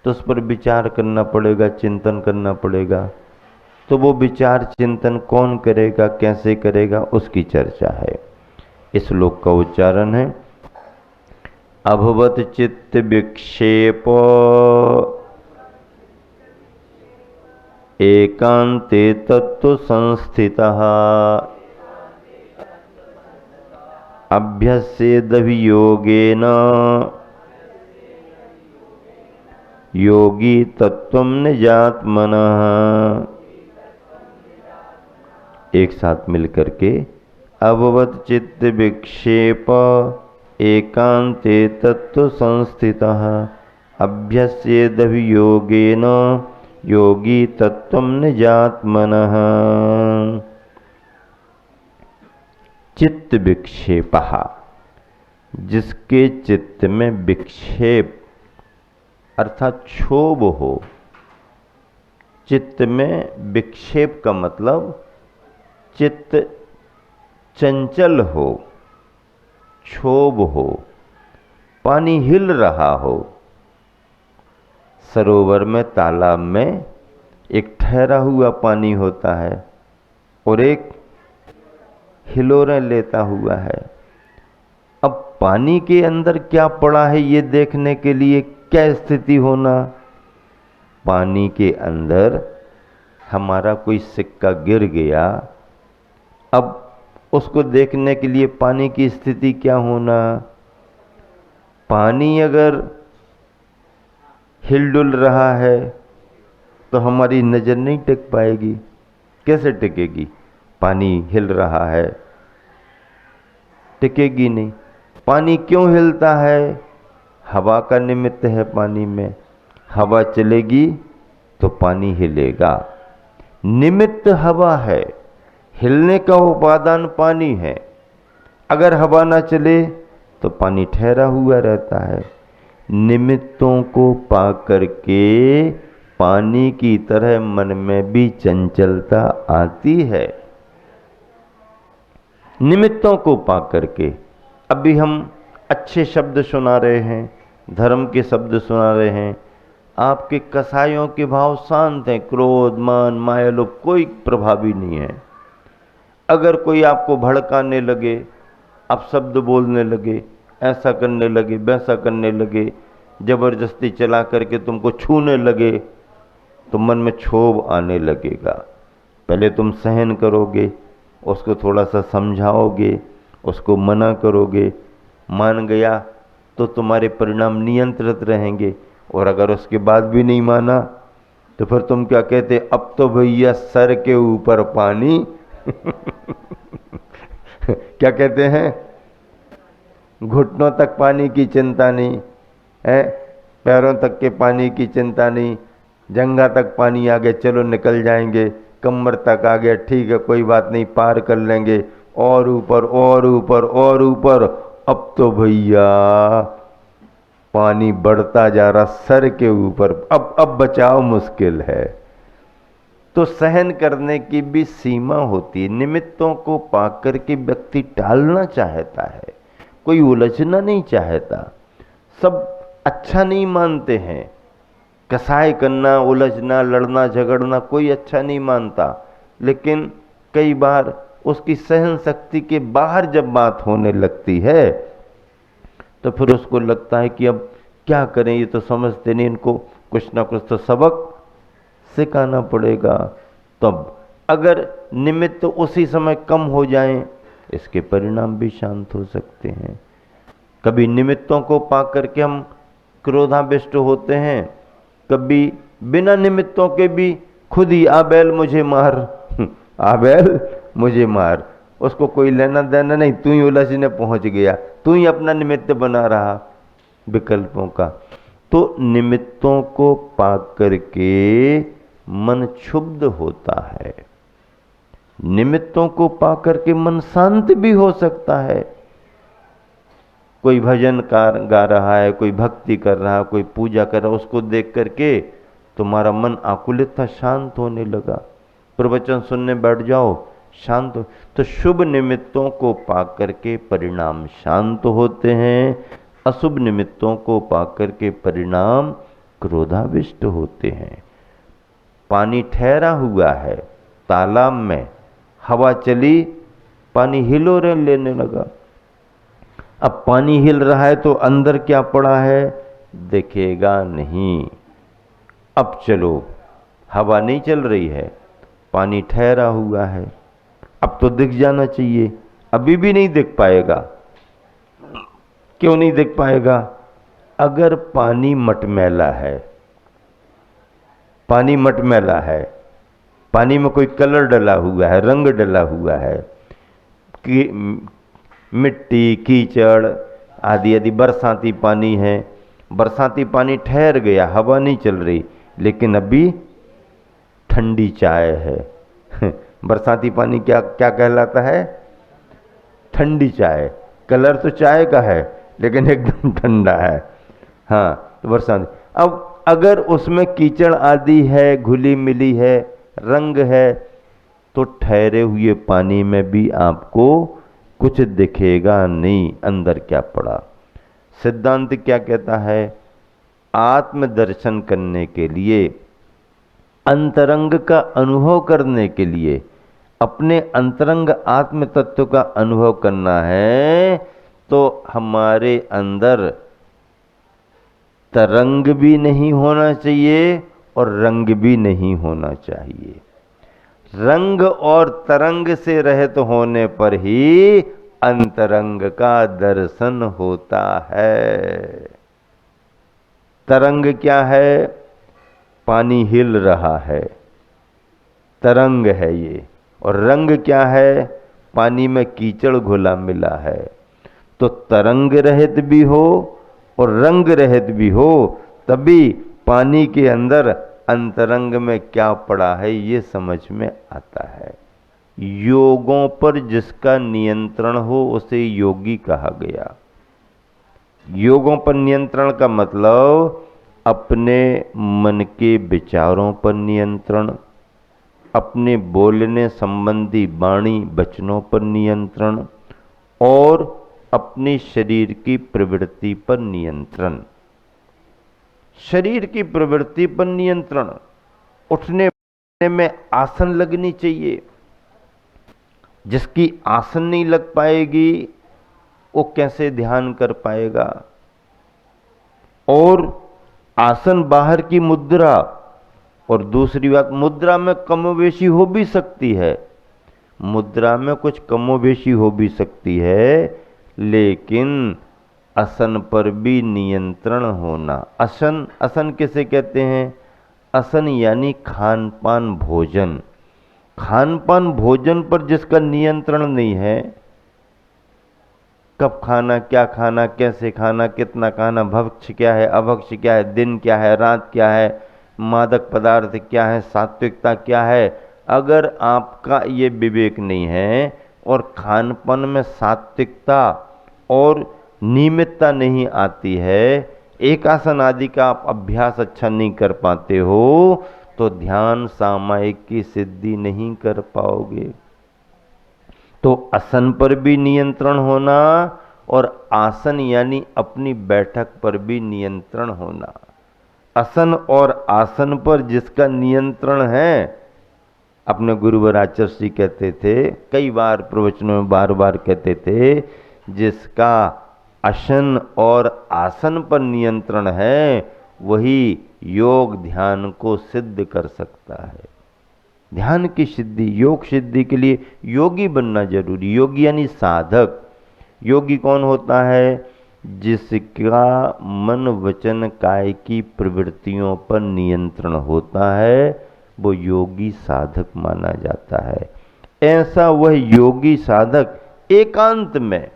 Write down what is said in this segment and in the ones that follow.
तो उस पर विचार करना पड़ेगा, चिंतन करना पड़ेगा। तो वो विचार चिंतन कौन करेगा, कैसे करेगा, उसकी चर्चा है। इस श्लोक का उच्चारण है अभवत चित्त विक्षेप एकांते तत्व संस्थितः अभ्यस्येदभियोगेन योगी तत्वं निजात्मनः। एक साथ मिलकर के अभवत चित्त विक्षेप एकांते तत्व संस्थितः अभ्यस्येदभियोगेन योगी तत्वं निजात्मनः। चित्त विक्षेपः, जिसके चित्त में विक्षेप अर्थात क्षोभ हो। चित्त में विक्षेप का मतलब चित्त चंचल हो, क्षोभ हो, पानी हिल रहा हो। सरोवर में, तालाब में एक ठहरा हुआ पानी होता है और एक हिलोरें लेता हुआ है। अब पानी के अंदर क्या पड़ा है ये देखने के लिए क्या स्थिति होना। पानी के अंदर हमारा कोई सिक्का गिर गया, अब उसको देखने के लिए पानी की स्थिति क्या होना। पानी अगर हिलडुल रहा है तो हमारी नज़र नहीं टिक पाएगी। कैसे टिकेगी? पानी हिल रहा है, टिकेगी नहीं। पानी क्यों हिलता है? हवा का निमित्त है पानी में। हवा चलेगी तो पानी हिलेगा। निमित्त हवा है, हिलने का उपादान पानी है। अगर हवा ना चले तो पानी ठहरा हुआ रहता है। निमित्तों को पा करके पानी की तरह मन में भी चंचलता आती है। निमित्तों को पा करके अभी हम अच्छे शब्द सुना रहे हैं, धर्म के शब्द सुना रहे हैं, आपके कसायों के भाव शांत हैं, क्रोध मान माया लोभ कोई प्रभावी नहीं है। अगर कोई आपको भड़काने लगे, आप शब्द बोलने लगे, ऐसा करने लगे, वैसा करने लगे, जबरदस्ती चला करके तुमको छूने लगे, तो मन में क्षोभ आने लगेगा। पहले तुम सहन करोगे, उसको थोड़ा सा समझाओगे, उसको मना करोगे, मान गया तो तुम्हारे परिणाम नियंत्रित रहेंगे। और अगर उसके बाद भी नहीं माना तो फिर तुम क्या कहते, अब तो भैया सर के ऊपर पानी क्या कहते हैं, घुटनों तक पानी की चिंता नहीं है, पैरों तक के पानी की चिंता नहीं, जंघा तक पानी आ गया चलो निकल जाएंगे, कमर तक आ गया ठीक है कोई बात नहीं पार कर लेंगे, और ऊपर और ऊपर और ऊपर, अब तो भैया पानी बढ़ता जा रहा सर के ऊपर, अब बचाव मुश्किल है। तो सहन करने की भी सीमा होती है। निमित्तों को पाकर के व्यक्ति टालना चाहता है, कोई उलझना नहीं चाहता। सब अच्छा नहीं मानते हैं, कसाई करना, उलझना, लड़ना झगड़ना कोई अच्छा नहीं मानता। लेकिन कई बार उसकी सहन शक्ति के बाहर जब बात होने लगती है तो फिर उसको लगता है कि अब क्या करें, ये तो समझते नहीं, इनको कुछ ना कुछ तो सबक सिखाना पड़ेगा। तब अगर निमित्त उसी समय कम हो जाएं, इसके परिणाम भी शांत हो सकते हैं। कभी निमित्तों को पाकर के हम क्रोधाविष्ट होते हैं, कभी बिना निमित्तों के भी खुद ही आबेल मुझे मार आबेल मुझे मार, उसको कोई लेना देना नहीं, तू ही उलझने पहुंच गया, तू ही अपना निमित्त बना रहा विकल्पों का। तो निमित्तों को पाकर के मन क्षुब्ध होता है, निमित्तों को पाकर के मन शांत भी हो सकता है। कोई भजन गा रहा है, कोई भक्ति कर रहा है, कोई पूजा कर रहा है, उसको देख करके तुम्हारा मन आकुलित था, शांत होने लगा। प्रवचन सुनने बैठ जाओ, शांत हो। तो शुभ निमित्तों को पाकर के परिणाम शांत होते हैं, अशुभ निमित्तों को पाकर के परिणाम क्रोधाविष्ट होते हैं। पानी ठहरा हुआ है तालाब में, हवा चली, पानी हिलोरे लेने लगा। अब पानी हिल रहा है तो अंदर क्या पड़ा है दिखेगा नहीं। अब चलो, हवा नहीं चल रही है, पानी ठहरा हुआ है, अब तो दिख जाना चाहिए, अभी भी नहीं दिख पाएगा। क्यों नहीं दिख पाएगा? अगर पानी मटमैला है, पानी मटमैला है, पानी में कोई कलर डला हुआ है, रंग डला हुआ है, कि मिट्टी, कीचड़ आदि आदि, बरसाती पानी है, बरसाती पानी ठहर गया, हवा नहीं चल रही, लेकिन अभी ठंडी चाय है। बरसाती पानी क्या क्या कहलाता है? ठंडी चाय। कलर तो चाय का है लेकिन एकदम ठंडा है। हाँ, तो बरसात। अब अगर उसमें कीचड़ आदि है, घुली मिली है, रंग है, तो ठहरे हुए पानी में भी आपको कुछ दिखेगा नहीं अंदर क्या पड़ा। सिद्धांत क्या कहता है? आत्मदर्शन करने के लिए, अंतरंग का अनुभव करने के लिए, अपने अंतरंग आत्म तत्व का अनुभव करना है तो हमारे अंदर तरंग भी नहीं होना चाहिए और रंग भी नहीं होना चाहिए। रंग और तरंग से रहित होने पर ही अंतरंग का दर्शन होता है। तरंग क्या है? पानी हिल रहा है, तरंग है ये। और रंग क्या है? पानी में कीचड़ घुला मिला है। तो तरंग रहित भी हो और रंग रहित भी हो, तभी पानी के अंदर अंतरंग में क्या पड़ा है ये समझ में आता है। योगों पर जिसका नियंत्रण हो उसे योगी कहा गया। योगों पर नियंत्रण का मतलब अपने मन के विचारों पर नियंत्रण, अपने बोलने संबंधी वाणी वचनों पर नियंत्रण और अपने शरीर की प्रवृत्ति पर नियंत्रण। शरीर की प्रवृत्ति पर नियंत्रण, उठने बैठने में आसन लगनी चाहिए। जिसकी आसन नहीं लग पाएगी वो कैसे ध्यान कर पाएगा? और आसन बाहर की मुद्रा, और दूसरी बात, मुद्रा में कमोबेशी हो भी सकती है, मुद्रा में कुछ कमोबेशी हो भी सकती है, लेकिन आसन पर भी नियंत्रण होना। आसन, आसन किसे कहते हैं? आसन यानी खान पान भोजन। खान पान भोजन पर जिसका नियंत्रण नहीं है, कब खाना, क्या खाना, कैसे खाना, कितना खाना, भक्ष्य क्या है, अभक्ष्य क्या है, दिन क्या है, रात क्या है, मादक पदार्थ क्या है, सात्विकता क्या है, अगर आपका ये विवेक नहीं है और खान पान में सात्विकता और नियमितता नहीं आती है, एक आसन आदि का आप अभ्यास अच्छा नहीं कर पाते हो, तो ध्यान सामायिक की सिद्धि नहीं कर पाओगे। तो आसन पर भी नियंत्रण होना और आसन यानी अपनी बैठक पर भी नियंत्रण होना। आसन और आसन पर जिसका नियंत्रण है, अपने गुरुवर आचार्य जी कहते थे, कई बार प्रवचनों में बार बार कहते थे, जिसका आसन और आसन पर नियंत्रण है वही योग ध्यान को सिद्ध कर सकता है। ध्यान की सिद्धि, योग सिद्धि के लिए योगी बनना जरूरी। योगी यानी साधक। योगी कौन होता है? जिसका मन वचन काय की प्रवृत्तियों पर नियंत्रण होता है, वो योगी साधक माना जाता है। ऐसा वह योगी साधक एकांत में,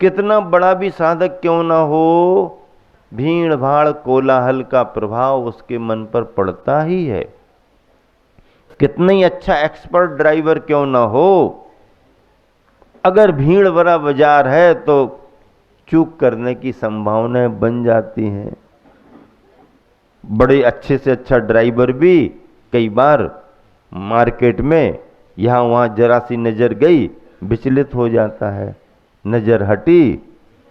कितना बड़ा भी साधक क्यों ना हो, भीड़ भाड़ कोलाहल का प्रभाव उसके मन पर पड़ता ही है। कितना ही अच्छा एक्सपर्ट ड्राइवर क्यों ना हो, अगर भीड़ भरा बाजार है तो चूक करने की संभावनाएं बन जाती हैं। बड़े अच्छे से अच्छा ड्राइवर भी कई बार मार्केट में यहाँ वहाँ जरा सी नज़र गई, विचलित हो जाता है, नज़र हटी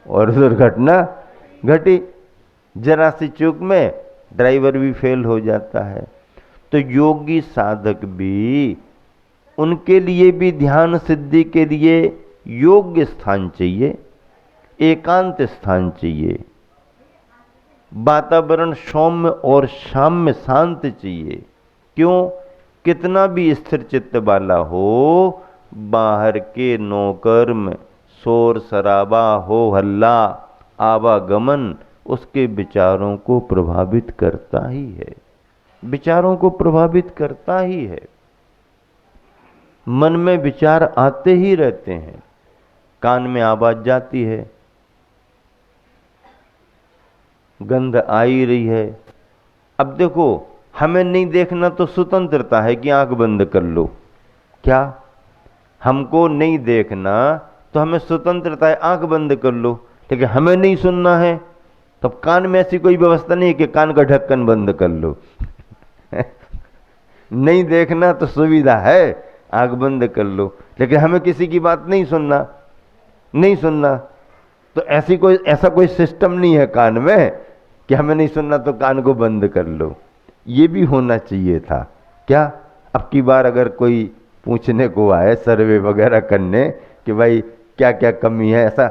और दुर्घटना घटी। जरा सी चूक में ड्राइवर भी फेल हो जाता है। तो योगी साधक भी, उनके लिए भी ध्यान सिद्धि के लिए योग्य स्थान चाहिए, एकांत स्थान चाहिए, वातावरण सौम्य और साम्य शांत चाहिए। क्यों? कितना भी स्थिर चित्त वाला हो, बाहर के नौकर्म, शोर शराबा, हो हल्ला, आवागमन उसके विचारों को प्रभावित करता ही है, विचारों को प्रभावित करता ही है। मन में विचार आते ही रहते हैं, कान में आवाज जाती है, गंध आ ही रही है। अब देखो, हमें नहीं देखना तो स्वतंत्रता है कि आंख बंद कर लो। क्या? हमको नहीं देखना तो हमें स्वतंत्रता है, आंख बंद कर लो। लेकिन हमें नहीं सुनना है तब कान में ऐसी कोई व्यवस्था नहीं है कि कान का ढक्कन बंद कर लो। नहीं देखना तो सुविधा है, आंख बंद कर लो। लेकिन हमें किसी की बात नहीं सुनना, नहीं सुनना, तो ऐसा कोई सिस्टम नहीं है कान में कि हमें नहीं सुनना तो कान को बंद कर लो। ये भी होना चाहिए था। क्या? अब की बार अगर कोई पूछने को आए, सर्वे वगैरह करने कि भाई क्या क्या कमी है, ऐसा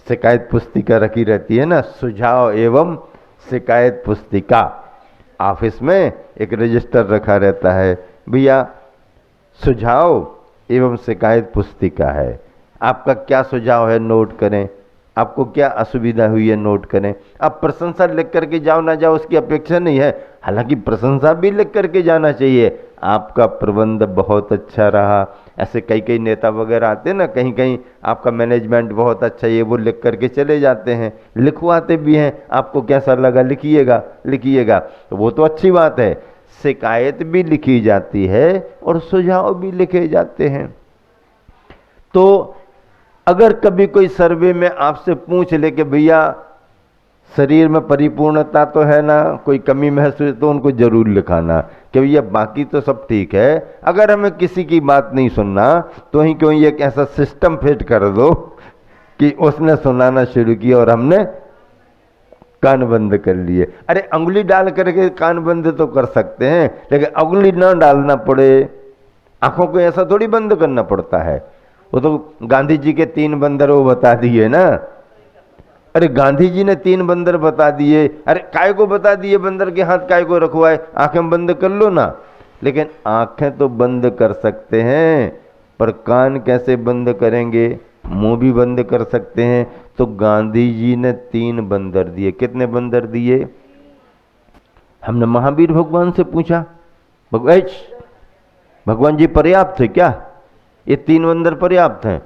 शिकायत पुस्तिका रखी रहती है ना, सुझाव एवं शिकायत पुस्तिका। ऑफिस में एक रजिस्टर रखा रहता है, भैया सुझाव एवं शिकायत पुस्तिका है, आपका क्या सुझाव है नोट करें, आपको क्या असुविधा हुई है नोट करें। अब प्रशंसा लिख करके जाओ ना जाओ उसकी अपेक्षा नहीं है, हालांकि प्रशंसा भी लिख करके जाना चाहिए, आपका प्रबंध बहुत अच्छा रहा। ऐसे कई कई नेता वगैरह आते हैं ना, कहीं कहीं आपका मैनेजमेंट बहुत अच्छा, ये वो लिख करके चले जाते हैं, लिखवाते भी हैं, आपको कैसा लगा लिखिएगा लिखिएगा, तो वो तो अच्छी बात है। शिकायत भी लिखी जाती है और सुझाव भी लिखे जाते हैं। तो अगर कभी कोई सर्वे में आपसे पूछ ले कि भैया शरीर में परिपूर्णता तो है ना, कोई कमी महसूस, तो उनको जरूर लिखाना कि भैया बाकी तो सब ठीक है, अगर हमें किसी की बात नहीं सुनना तो ही क्यों एक ऐसा सिस्टम फिट कर दो कि उसने सुनाना शुरू किया और हमने कान बंद कर लिए। अरे अंगुली डाल करके कान बंद तो कर सकते हैं, लेकिन अंगुली ना डालना पड़े, आंखों को ऐसा थोड़ी बंद करना पड़ता है। वो तो गांधी जी के 3 बंदर वो बता दिए ना। अरे गांधी जी ने 3 बंदर बता दिए, अरे काय को बता दिए बंदर के हाथ काय को रखवाए, आंखें बंद कर लो ना। लेकिन आंखें तो बंद कर सकते हैं, पर कान कैसे बंद करेंगे? मुंह भी बंद कर सकते हैं। तो गांधी जी ने 3 बंदर दिए। कितने बंदर दिए? हमने महावीर भगवान से पूछा, भगवान जी पर्याप्त है क्या? ये 3 बंदर पर्याप्त हैं?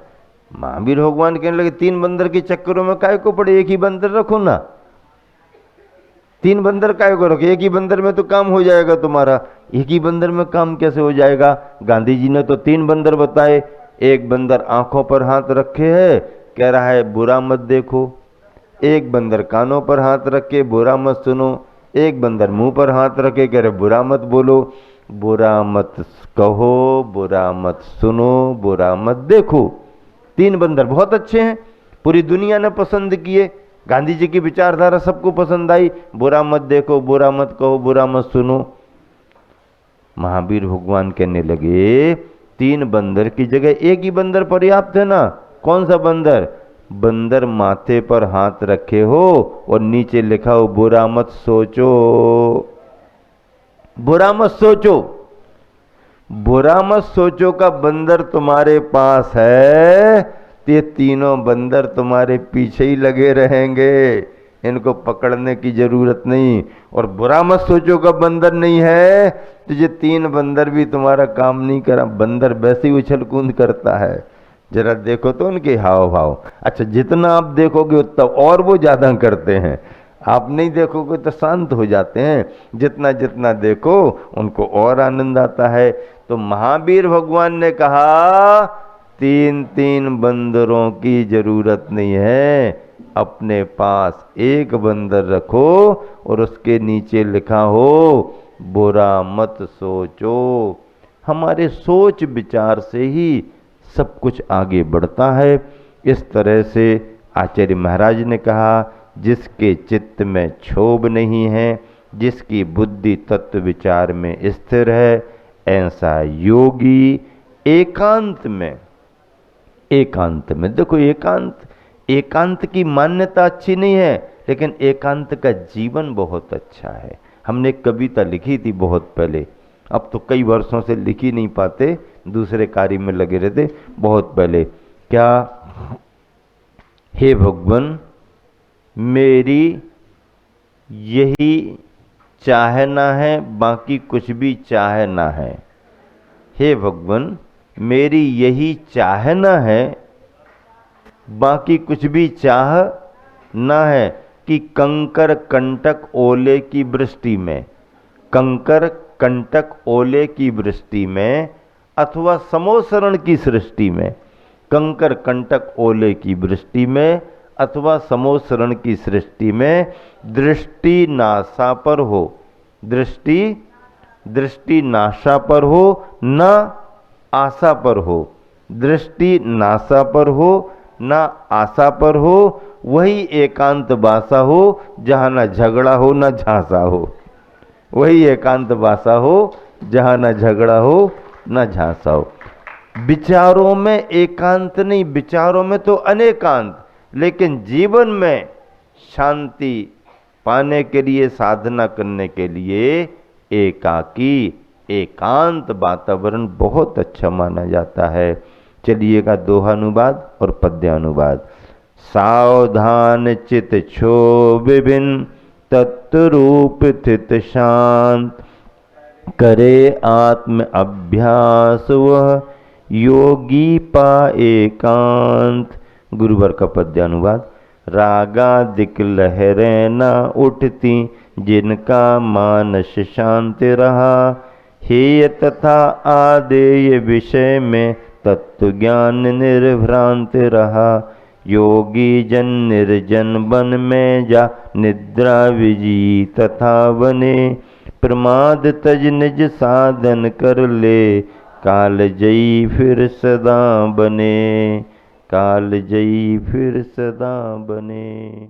महावीर भगवान कहने लगे 3 बंदर के चक्करों में काय को पड़े, एक ही बंदर रखो ना। 3 बंदर काय को रखो, एक ही बंदर में तो काम हो जाएगा तुम्हारा। एक ही बंदर में काम कैसे हो जाएगा? गांधी जी ने तो 3 बंदर बताए। एक बंदर आंखों पर हाथ रखे है, कह रहा है बुरा मत देखो। एक बंदर कानों पर हाथ रखे, बुरा मत सुनो। एक बंदर मुंह पर हाथ रखे, कह रहे बुरा मत बोलो, बुरा मत कहो, बुरा मत सुनो, बुरा मत देखो। 3 बंदर बहुत अच्छे हैं, पूरी दुनिया ने पसंद किए, गांधी जी की विचारधारा सबको पसंद आई। बुरा मत देखो, बुरा मत कहो, बुरा मत सुनो। महावीर भगवान कहने लगे 3 बंदर की जगह एक ही बंदर पर्याप्त है ना। कौन सा बंदर? बंदर माथे पर हाथ रखे हो और नीचे लिखा हो बुरा मत सोचो, बुरा मत सोचो। बुरा मत सोचो का बंदर तुम्हारे पास है, तो ये तीनों बंदर तुम्हारे पीछे ही लगे रहेंगे, इनको पकड़ने की जरूरत नहीं। और बुरा मत सोचो का बंदर नहीं है तो ये 3 बंदर भी तुम्हारा काम नहीं करा। बंदर वैसे ही उछल कूद करता है, जरा देखो तो उनके हाव भाव। अच्छा, जितना आप देखोगे उतना और वो ज्यादा करते हैं, आप नहीं देखोगे तो शांत हो जाते हैं। जितना जितना देखो उनको और आनंद आता है। तो महावीर भगवान ने कहा 3 बंदरों की जरूरत नहीं है, अपने पास एक बंदर रखो और उसके नीचे लिखा हो बुरा मत सोचो। हमारे सोच विचार से ही सब कुछ आगे बढ़ता है। इस तरह से आचार्य महाराज ने कहा जिसके चित्त में क्षोभ नहीं है, जिसकी बुद्धि तत्व विचार में स्थिर है, ऐसा योगी एकांत में देखो, एकांत की मान्यता अच्छी नहीं है, लेकिन एकांत का जीवन बहुत अच्छा है। हमने एक कविता लिखी थी बहुत पहले, अब तो कई वर्षों से लिख ही नहीं पाते, दूसरे कार्य में लगे रहते। बहुत पहले क्या, हे भगवान मेरी यही चाहना है, बाकी कुछ भी चाहना है। हे भगवान मेरी यही चाहना है, बाकी कुछ भी चाह ना है, कि कंकर कंटक ओले की वृष्टि में, कंकर कंटक ओले की वृष्टि में, अथवा समोसरण की सृष्टि में, कंकर कंटक ओले की वृष्टि में अथवा समोसरण की सृष्टि में दृष्टि नासा पर हो, दृष्टि नाशा पर हो, न आशा पर हो। दृष्टि नाशा पर हो, न आशा पर हो, वही एकांत वासा हो, जहाँ न झगड़ा हो न झांसा हो। वही एकांत वासा हो, जहाँ न झगड़ा हो न झांसा हो। विचारों में एकांत नहीं, विचारों में तो अनेकांत, लेकिन जीवन में शांति पाने के लिए, साधना करने के लिए एकाकी एकांत वातावरण बहुत अच्छा माना जाता है। चलिएगा दोहानुवाद और पद्यानुवाद। सावधान चित क्षोभ विभिन्न, तत्वरूप स्थित शांत, करे आत्म अभ्यास वह योगी पाए एकांत। गुरुवर का पद्यानुवाद। रागादिक लहरें न उठती, जिनका मानस शांत रहा, हेय तथा आदेय विषय में तत्व ज्ञान निर्भ्रांत रहा। योगी जन निर्जन वन में जा, निद्रा विजी तथा बने, प्रमाद तज निज साधन कर ले, काल जयी फिर सदा बने, काल जयी फिर सदा बने।